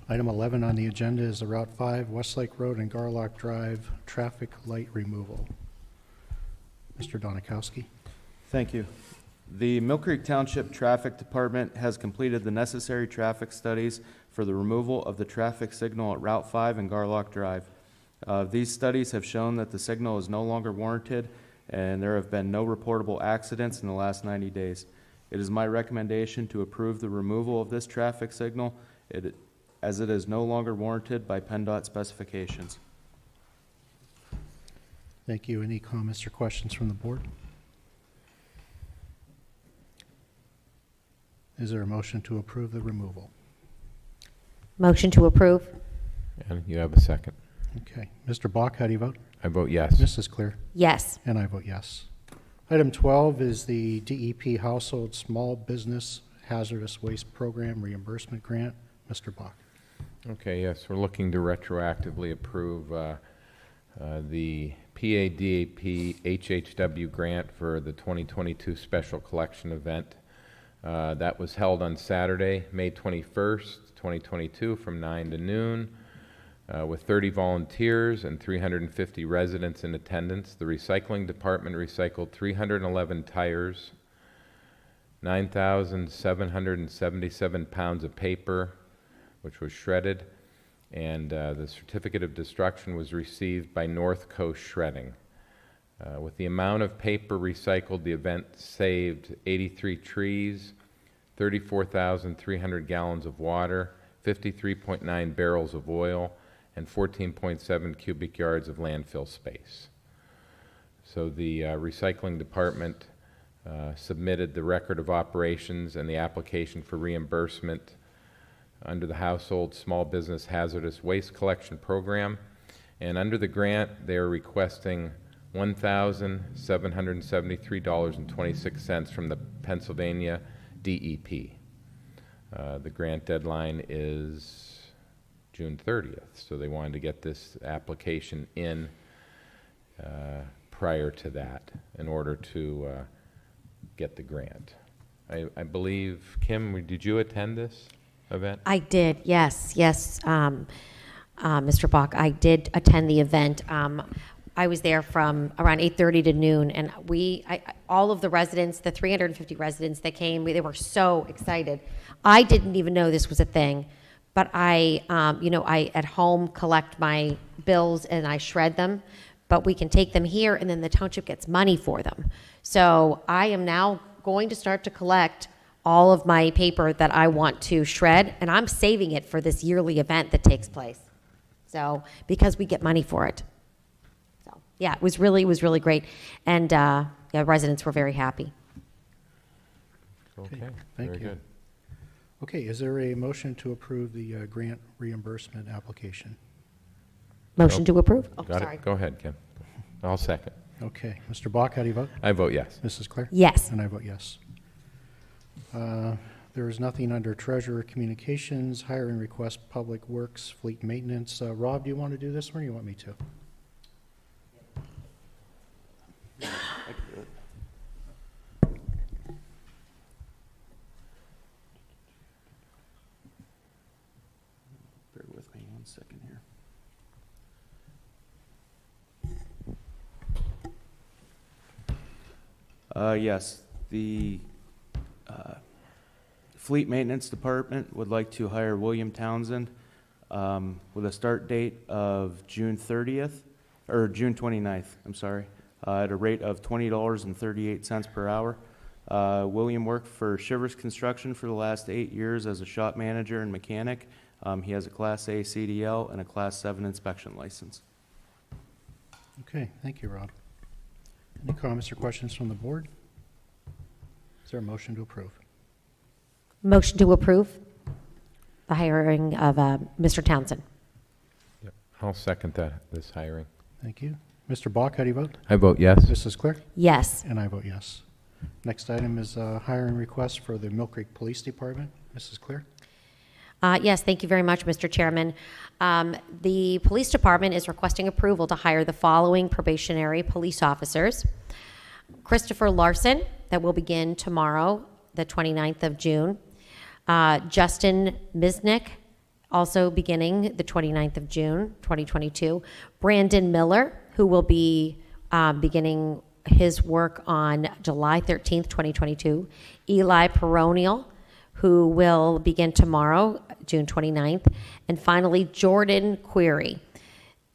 Speaker 1: Item 11 on the agenda is the Route 5 Westlake Road and Garlock Drive traffic light removal. Mr. Donakowski.
Speaker 4: Thank you. The Mill Creek Township Traffic Department has completed the necessary traffic studies for the removal of the traffic signal at Route 5 and Garlock Drive. These studies have shown that the signal is no longer warranted, and there have been no reportable accidents in the last 90 days. It is my recommendation to approve the removal of this traffic signal as it is no longer warranted by PennDOT specifications.
Speaker 1: Thank you. Any comments or questions from the board? Is there a motion to approve the removal?
Speaker 2: Motion to approve.
Speaker 3: And you have a second.
Speaker 1: Okay. Mr. Bach, how do you vote?
Speaker 3: I vote yes.
Speaker 1: Mrs. Clear?
Speaker 2: Yes.
Speaker 1: And I vote yes. Item 12 is the DEP Household Small Business Hazardous Waste Program Reimbursement Grant. Mr. Bach.
Speaker 3: Okay, yes, we're looking to retroactively approve the PADAP HHW grant for the 2022 special collection event. That was held on Saturday, May 21st, 2022, from 9 to noon, with 30 volunteers and 350 residents in attendance. The recycling department recycled 311 tires, 9,777 pounds of paper, which was shredded, and the certificate of destruction was received by North Coast Shredding. With the amount of paper recycled, the event saved 83 trees, 34,300 gallons of water, 53.9 barrels of oil, and 14.7 cubic yards of landfill space. So the recycling department submitted the record of operations and the application for reimbursement under the Household Small Business Hazardous Waste Collection Program. And under the grant, they are requesting $1,773.26 from the Pennsylvania DEP. The grant deadline is June 30th, so they wanted to get this application in prior to that in order to get the grant. I believe, Kim, did you attend this event?
Speaker 2: I did, yes, Mr. Bach. I did attend the event. I was there from around 8:30 to noon, and all of the residents, the 350 residents that came, they were so excited. I didn't even know this was a thing, but I at home collect my bills and I shred them, but we can take them here and then the township gets money for them. So I am now going to start to collect all of my paper that I want to shred, and I'm saving it for this yearly event that takes place. So, because we get money for it. So, yeah, it was really great. And, residents were very happy.
Speaker 3: Okay,
Speaker 1: thank
Speaker 3: very
Speaker 1: you.
Speaker 3: good.
Speaker 1: Okay, is there a motion to approve the grant reimbursement application?
Speaker 2: Motion to approve? Oh,
Speaker 3: Got
Speaker 2: sorry.
Speaker 3: it. Go ahead, Kim. I'll second.
Speaker 1: Okay, Mr. Bach, how do you vote?
Speaker 3: I vote yes.
Speaker 1: Mrs. Claire?
Speaker 2: Yes.
Speaker 1: And I vote yes. There is nothing under Treasurer Communications, Hiring Request, Public Works, Fleet Maintenance. Rob, do you want to do this one, or you want me to?
Speaker 4: Bear with me 1 second here. Yes, the Fleet Maintenance Department would like to hire William Townsend with a start date of June 30th, or June 29th, I'm sorry, at a rate of $20.38 per hour. William worked for Shivers Construction for the last 8 years as a shop manager and mechanic. He has a Class A CDL and a Class 7 inspection license.
Speaker 1: Okay, thank you, Rob. Any comments or questions from the board? Is there a motion to approve?
Speaker 2: Motion to approve the hiring of Mr. Townsend.
Speaker 3: Yep. I'll second this hiring.
Speaker 1: Thank you. Mr. Bach, how do you vote?
Speaker 3: I vote yes.
Speaker 1: Mrs. Claire?
Speaker 2: Yes.
Speaker 1: And I vote yes. Next item is hiring request for the Mill Creek Police Department. Mrs. Claire?
Speaker 2: Yes, thank you very much, Mr. Chairman. The police department is requesting approval to hire the following probationary police officers. Christopher Larson, that will begin tomorrow, the 29th of June. Justin Misnick, also beginning the 29th of June, 2022. Brandon Miller, who will be beginning his work on July 13th, 2022. Eli Peronial, who will begin tomorrow, June 29th. And finally, Jordan Query.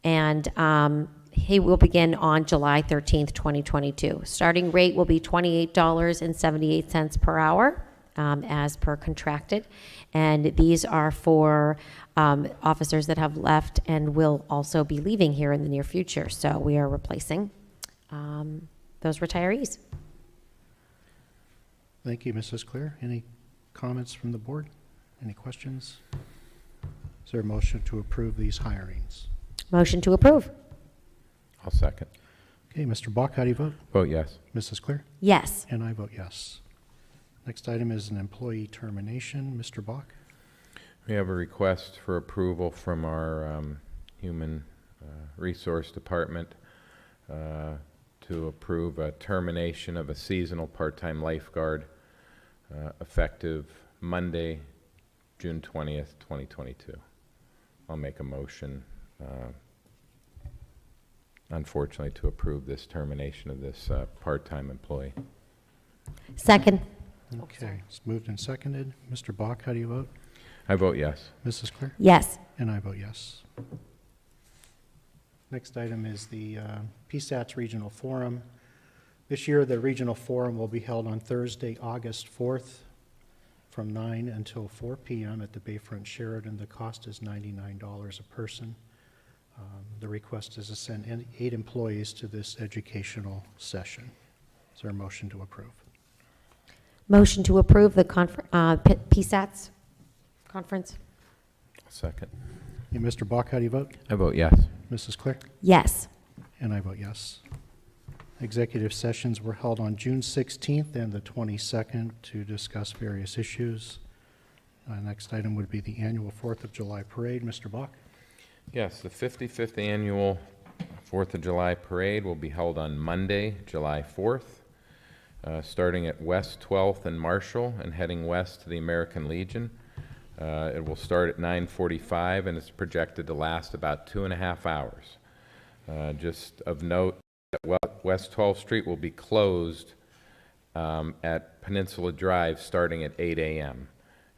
Speaker 2: And he will begin on July 13th, 2022. Starting rate will be $28.78 per hour, as per contracted. And these are for officers that have left and will also be leaving here in the near future. So we are replacing those retirees.
Speaker 1: Thank you, Mrs. Clear. Any comments from the board? Any questions? Is there a motion to approve these hirings?
Speaker 2: Motion to approve.
Speaker 3: I'll second.
Speaker 1: Okay, Mr. Bach, how do you vote?
Speaker 3: Vote yes.
Speaker 1: Mrs. Clear?
Speaker 2: Yes.
Speaker 1: And I vote yes. Next item is an employee termination. Mr. Bach?
Speaker 3: We have a request for approval from our Human Resource Department to approve a termination of a seasonal part-time lifeguard effective Monday, June 20th, 2022. I'll make a motion, unfortunately, to approve this termination of this part-time employee.
Speaker 2: Second.
Speaker 1: Okay, it's moved and seconded. Mr. Bach, how do you vote?
Speaker 3: I vote yes.
Speaker 1: Mrs. Clear?
Speaker 2: Yes.
Speaker 1: And I vote yes. Next item is the PSATS Regional Forum. This year, the Regional Forum will be held on Thursday, August 4th from 9 until 4 p.m. at the Bayfront Sheraton. The cost is $99 a person. The request is to send 8 employees to this educational session. Is there a motion to approve?
Speaker 2: Motion to approve the PSATS conference.
Speaker 3: Second.
Speaker 1: Hey, Mr. Bach, how do you vote?
Speaker 3: I vote yes.
Speaker 1: Mrs. Clear?
Speaker 2: Yes.
Speaker 1: And I vote yes. Executive sessions were held on June 16th and the 22nd to discuss various issues. Next item would be the annual 4th of July parade. Mr. Bach?
Speaker 3: Yes, the 55th annual 4th of July parade will be held on Monday, July 4th, starting at West 12th and Marshall and heading west to the American Legion. It will start at 9:45 and it's projected to last about 2.5 hours. Just of note, West 12th Street will be closed at Peninsula Drive starting at 8 a.m.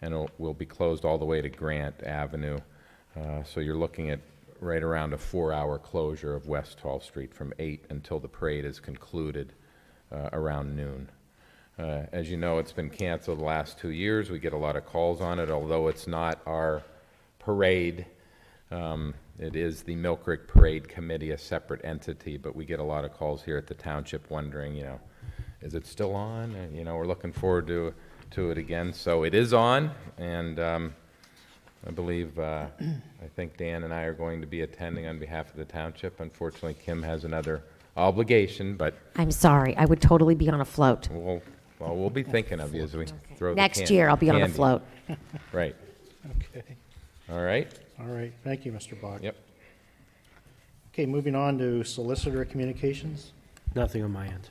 Speaker 3: and it will be closed all the way to Grant Avenue. So you're looking at right around a 4-hour closure of West 12th Street from 8 until the parade is concluded around noon. As you know, it's been canceled the last 2 years. We get a lot of calls on it, although it's not our parade. It is the Mill Creek Parade Committee, a separate entity, but we get a lot of calls here at the township wondering, you know, is it still on? And, you know, we're looking forward to it again. So it is on, and I believe, I think Dan and I are going to be attending on behalf of the township. Unfortunately, Kim has another obligation, but
Speaker 2: I'm sorry. I would totally be on a float.
Speaker 3: we'll be thinking of you as we throw the
Speaker 2: Next year, I'll be on a
Speaker 3: candy.
Speaker 2: float.
Speaker 3: Right.
Speaker 1: Okay.
Speaker 3: All right.
Speaker 1: All right. Thank you, Mr. Bach.
Speaker 3: Yep.
Speaker 1: Okay, moving on to solicitor communications.
Speaker 10: Nothing on my end.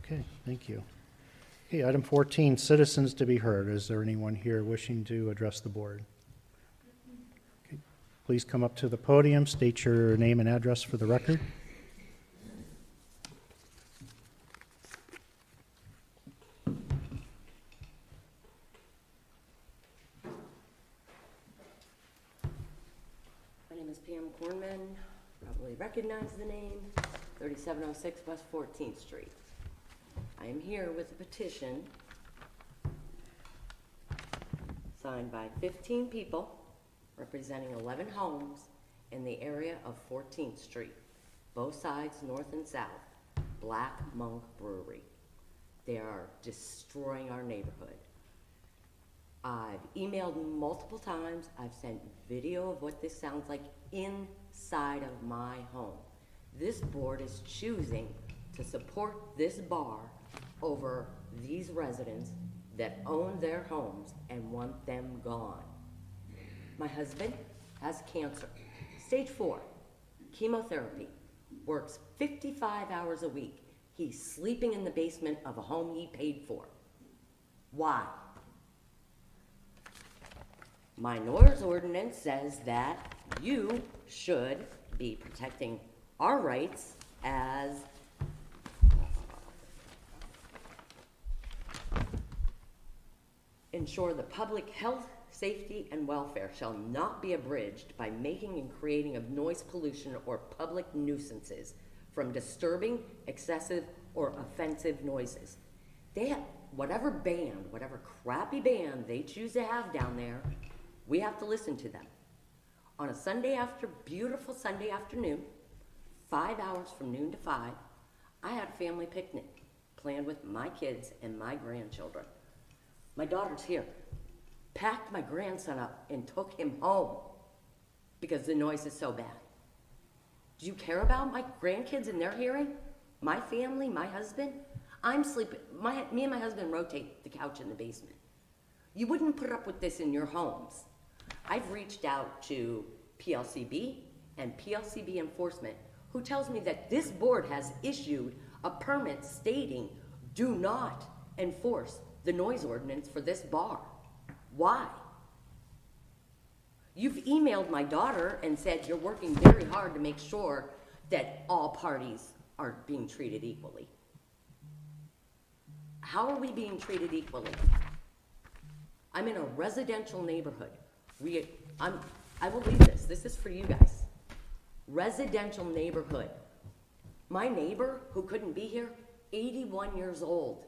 Speaker 1: Okay, thank you. Okay, item 14, citizens to be heard. Is there anyone here wishing to address the board? Okay, please come up to the podium, state your name and address for the record.
Speaker 11: My name is Pam Kornman, probably recognize the name, 3706 West 14th Street. I am here with a petition signed by 15 people representing 11 homes in the area of 14th Street, both sides, north and south, Black Monk Brewery. They are destroying our neighborhood. I've emailed multiple times. I've sent video of what this sounds like inside of my home. This board is choosing to support this bar over these residents that own their homes and want them gone. My husband has cancer, stage 4, chemotherapy, works 55 hours a week. He's sleeping in the basement of a home he paid for. Why? My noise ordinance says that you should be protecting our rights as ensure the public health, safety, and welfare shall not be abridged by making and creating of noise pollution or public nuisances from disturbing, excessive, or offensive noises. They have, whatever band, whatever crappy band they choose to have down there, we have to listen to them. On a beautiful Sunday afternoon, 5 hours from noon to 5, I had a family picnic planned with my kids and my grandchildren. My daughter's here. Packed my grandson up and took him home because the noise is so bad. Do you care about my grandkids and their hearing? My family, my husband? I'm sleeping, me and my husband rotate the couch in the basement. You wouldn't put up with this in your homes. I've reached out to PLCB and PLCB enforcement, who tells me that this board has issued a permit stating, do not enforce the noise ordinance for this bar. Why? You've emailed my daughter and said you're working very hard to make sure that all parties are being treated equally. How are we being treated equally? I'm in a residential neighborhood. I will leave this. This is for you guys. Residential neighborhood. My neighbor, who couldn't be here, 81 years old,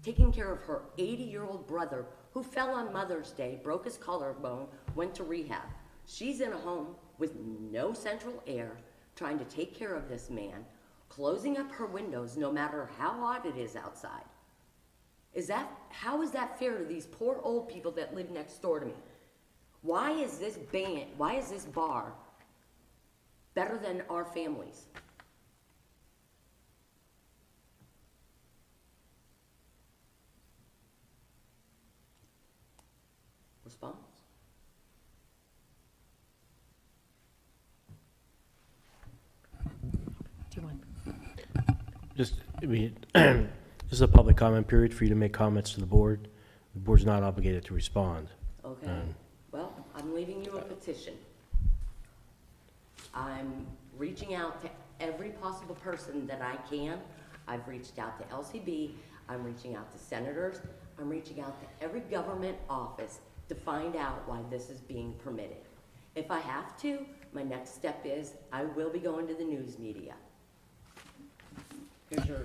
Speaker 11: taking care of her 80-year-old brother who fell on Mother's Day, broke his collarbone, went to rehab. She's in a home with no central air, trying to take care of this man, closing up her windows no matter how hot it is outside. How is that fair to these poor old people that live next door to me? Why is this bar better than our families? Response?
Speaker 2: Do you want?
Speaker 10: Just, this is a public comment period for you to make comments to the board. The board's not obligated to respond.
Speaker 11: Okay. Well, I'm leaving you a petition. I'm reaching out to every possible person that I can. I've reached out to LCB. I'm reaching out to senators. I'm reaching out to every government office to find out why this is being permitted. If I have to, my next step is I will be going to the news media. Here's your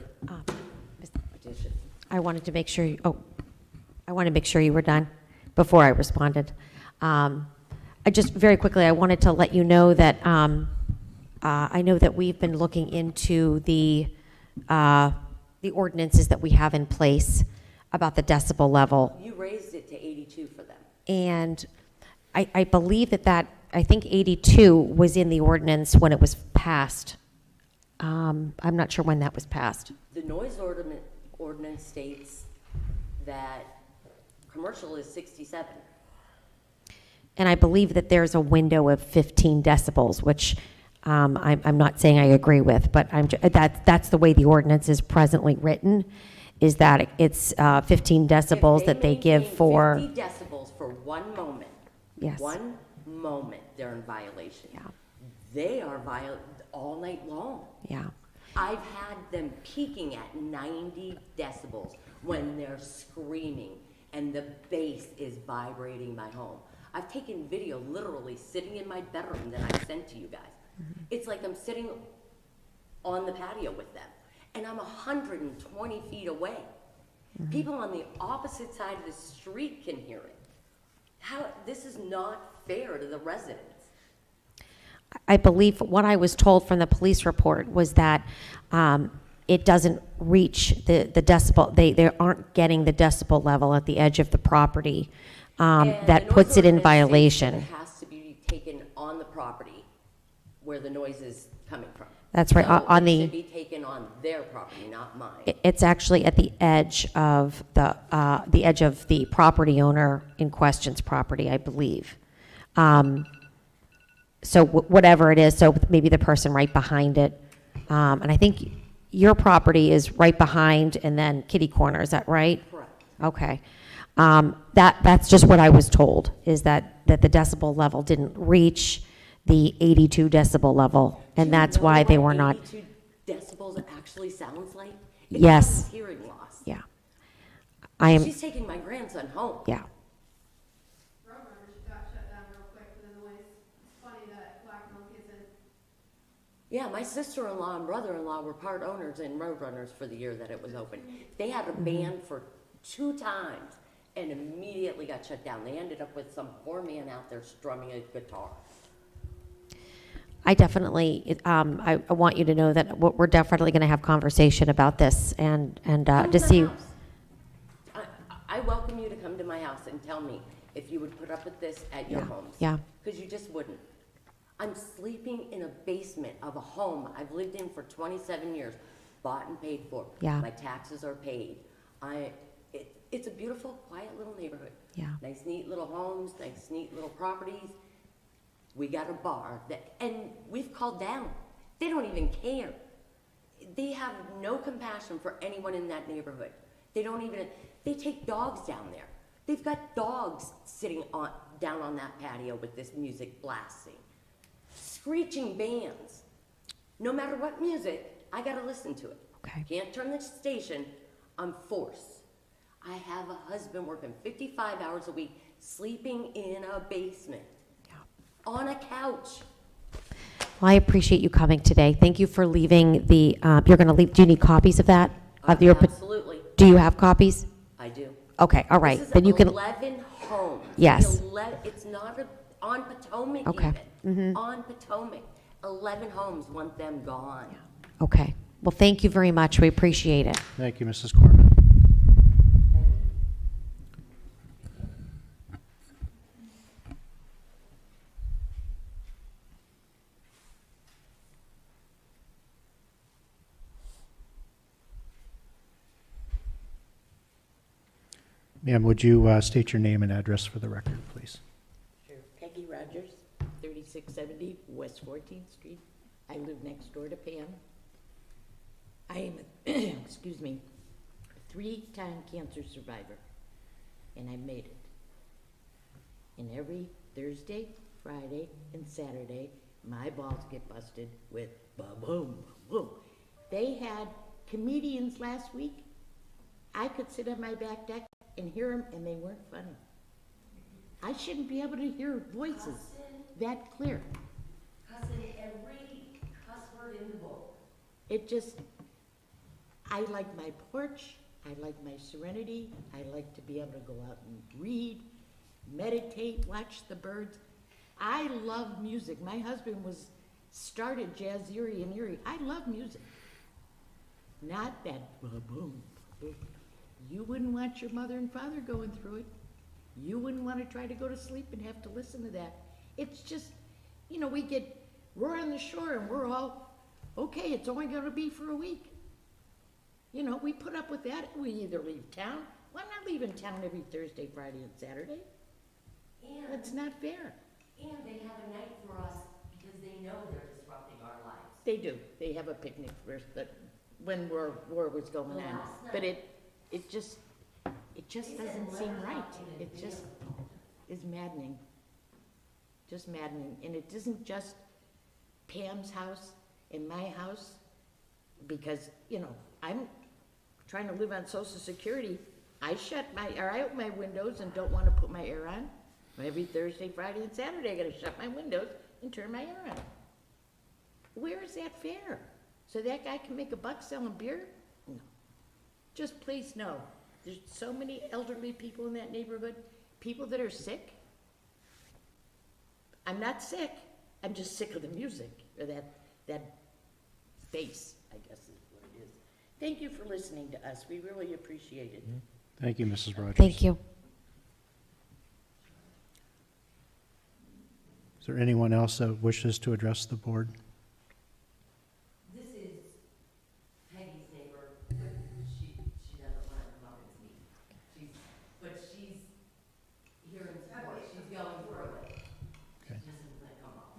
Speaker 11: petition.
Speaker 2: I wanted to make sure you were done before I responded. I just very quickly, I wanted to let you know that I know that we've been looking into the ordinances that we have in place about the decibel level.
Speaker 11: You raised it to 82 for them.
Speaker 2: And I believe that I think 82 was in the ordinance when it was passed. I'm not sure when that was passed.
Speaker 11: The noise ordinance states that commercial is 67.
Speaker 2: And I believe that there's a window of 15 decibels, which I'm not saying I agree with, but that's the way the ordinance is presently written, is that it's 15 decibels that they give for...
Speaker 11: 50 decibels for 1 moment.
Speaker 2: Yes.
Speaker 11: 1 moment, they're in violation.
Speaker 2: Yeah.
Speaker 11: They are violent all night long.
Speaker 2: Yeah.
Speaker 11: I've had them peaking at 90 decibels when they're screaming and the bass is vibrating my home. I've taken video literally sitting in my bedroom that I sent to you guys. Mm-hmm. It's like I'm sitting on the patio with them and I'm 120 feet away. Mm-hmm. People on the opposite side of the street can hear it. This is not fair to the residents.
Speaker 2: I believe what I was told from the police report was that it doesn't reach the decibel. They aren't getting the decibel level at the edge of the property. That puts it in violation.
Speaker 11: It has to be taken on the property where the noise is coming from.
Speaker 2: That's right.
Speaker 11: So it should be taken on their property, not mine.
Speaker 2: It's actually at the edge of the property owner in question's property, I believe. So whatever it is, so maybe the person right behind it. And I think your property is right behind and then kitty corner, is that right?
Speaker 11: Correct.
Speaker 2: Okay. That's just what I was told, is that the decibel level didn't reach the 82 decibel level, and that's why they were not.
Speaker 11: 82 decibels actually sounds like?
Speaker 2: Yes.
Speaker 11: Hearing loss.
Speaker 2: Yeah. I am.
Speaker 11: She's taking my grandson home.
Speaker 2: Yeah.
Speaker 11: Yeah, my sister-in-law and brother-in-law were part owners and Roadrunners for the year that it was open. They had a band for 2 times and immediately got shut down. They ended up with some poor man out there strumming a guitar.
Speaker 2: I definitely, I want you to know that we're definitely going to have conversation about this and
Speaker 11: Come
Speaker 2: to
Speaker 11: my
Speaker 2: see.
Speaker 11: house. I welcome you to come to my house and tell me if you would put up with this at your homes.
Speaker 2: Yeah.
Speaker 11: Because you just wouldn't. I'm sleeping in a basement of a home I've lived in for 27 years, bought and paid for.
Speaker 2: Yeah.
Speaker 11: My taxes are paid. It's a beautiful, quiet little neighborhood.
Speaker 2: Yeah.
Speaker 11: Nice, neat little homes, nice, neat little properties. We got a bar and we've called down. They don't even care. They have no compassion for anyone in that neighborhood. They take dogs down there. They've got dogs sitting down on that patio with this music blasting. Screeching bands. No matter what music, I gotta listen to it.
Speaker 2: Okay.
Speaker 11: Can't turn the station. I'm forced. I have a husband working 55 hours a week, sleeping in a basement, on a couch.
Speaker 2: Well, I appreciate you coming today. Thank you for leaving the, you're going to leave, do you need copies of that?
Speaker 11: Absolutely,
Speaker 2: Do you have copies?
Speaker 11: I do.
Speaker 2: Okay, all right.
Speaker 11: This is
Speaker 2: Then you can,
Speaker 11: 11 homes.
Speaker 2: Yes.
Speaker 11: It's not on Potomac
Speaker 2: Okay.
Speaker 11: even. On Potomac. 11 homes want them gone.
Speaker 2: okay. Well, thank you very much. We appreciate it.
Speaker 1: Thank you, Mrs. Corman. Ma'am, would you state your name and address for the record, please?
Speaker 12: Sure. Peggy Rogers, 3670 West 14th Street. I live next door to Pam. I am a, excuse me, 3-time cancer survivor, and I made it. And every Thursday, Friday, and Saturday, my balls get busted with ba-boom, boom. They had comedians last week. I could sit on my back deck and hear them, and they weren't funny. I shouldn't be able to hear voices that clear.
Speaker 11: Cussing every cuss word in the book.
Speaker 12: It just, I like my porch, I like my serenity, I like to be able to go out and read, meditate, watch the birds. I love music. My husband started Jazz Erie in Erie. I love music. Not that boom, boom. You wouldn't want your mother and father going through it. You wouldn't want to try to go to sleep and have to listen to that. It's just, we're on the shore and we're all, okay, it's only going to be for a week. We put up with that. We either leave town. Well, I'm not leaving town every Thursday, Friday, and Saturday. That's not fair.
Speaker 11: And they have a night for us because they know they're disrupting our lives.
Speaker 12: They do. They have a picnic first, but when war was going on. But it just doesn't seem right. It just is maddening. Just maddening. And it isn't just Pam's house and my house, because, I'm trying to live on Social Security. I open my windows and don't want to put my air on. Every Thursday, Friday, and Saturday, I gotta shut my windows and turn my air on. Where is that fair? So that guy can make a buck selling beer? No. Just please know, there's so many elderly people in that neighborhood, people that are sick. I'm not sick, I'm just sick of the music, or that bass, I guess is what it is. Thank you for listening to us, we really appreciate it.
Speaker 1: Thank you, Mrs. Rogers.
Speaker 2: Thank you.
Speaker 1: Is there anyone else that wishes to address the board?
Speaker 11: This is Peggy's neighbor, but she doesn't want to come up and speak. She's here in support. She's going through it.
Speaker 1: Okay.
Speaker 11: She doesn't want to come up.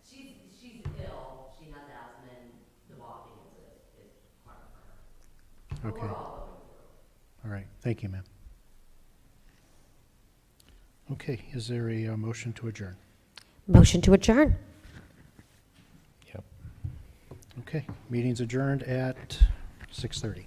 Speaker 11: She's ill. She has asthma, and the walking is hard for her. But
Speaker 1: Okay.
Speaker 11: we're all going through it.
Speaker 1: All right. Thank you, ma'am. Okay. Is there a motion to adjourn?
Speaker 2: Motion to adjourn.
Speaker 3: Yep.
Speaker 1: Okay. Meeting's adjourned at 6:30.